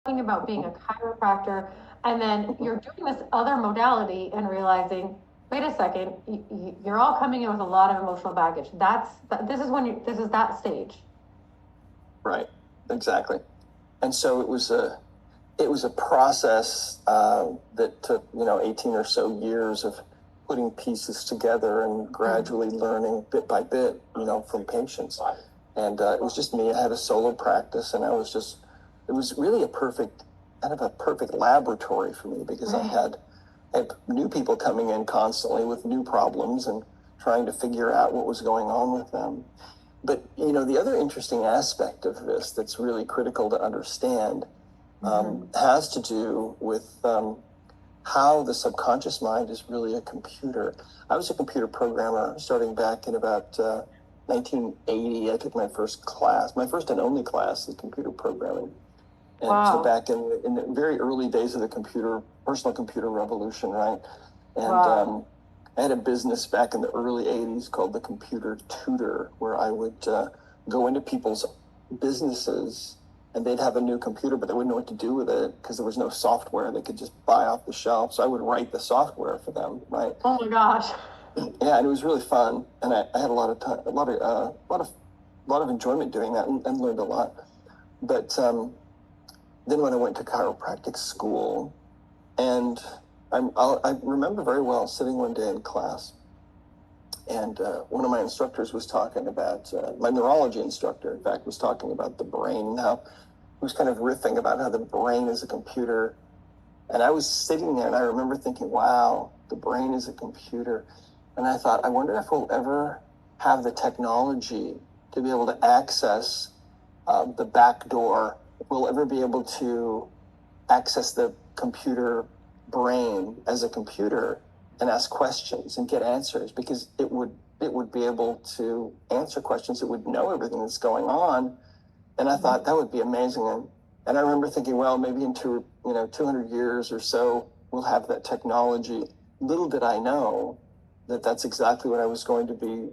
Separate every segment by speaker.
Speaker 1: talking about being a chiropractor, and then you're doing this other modality and realizing, wait a second, you're all coming in with a lot of emotional baggage. This is when this is that stage.
Speaker 2: Right, exactly. And so it was a process that took 18 or so years of putting pieces together and gradually learning bit by bit, from patients. And it was just me. I had a solo practice, and it was really kind of a perfect laboratory for me, because I had new people coming in constantly with new problems and trying to figure out what was going on with them. But, the other interesting aspect of this that's really critical to understand has to do with how the subconscious mind is really a computer. I was a computer programmer starting back in about 1980. I took my first and only class in computer programming. And so back in the very early days of the personal computer revolution, right? And I had a business back in the early 80s called the Computer Tutor, where I would go into people's businesses, and they'd have a new computer, but they wouldn't know what to do with it because there was no software they could just buy off the shelf. So I would write the software for them, right?
Speaker 1: Oh my gosh.
Speaker 2: Yeah, and it was really fun, and I had a lot of time, a lot of enjoyment doing that, and learned a lot. But then when I went to chiropractic school, and I remember very well sitting one day in class, and one of my instructors was talking about, my neurology instructor, in fact, was talking about the brain, and how he was kind of riffing about how the brain is a computer. And I was sitting there, and I remember thinking, wow, the brain is a computer. And I thought, I wonder if we'll ever have the technology to be able to access the back door, if we'll ever be able to access the computer brain as a computer and ask questions and get answers, because it would be able to answer questions. It would know everything that's going on. And I thought that would be amazing. And I remember thinking, well, maybe in 200 years or so, we'll have that technology. Little did I know that that's exactly what I was going to be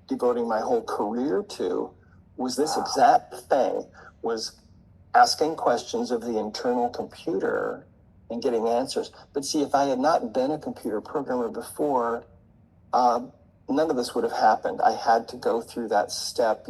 Speaker 2: devoting my whole career to, was this exact thing, was asking questions of the internal computer and getting answers. But see, if I had not been a computer programmer before, none of this would have happened. I had to go through that step,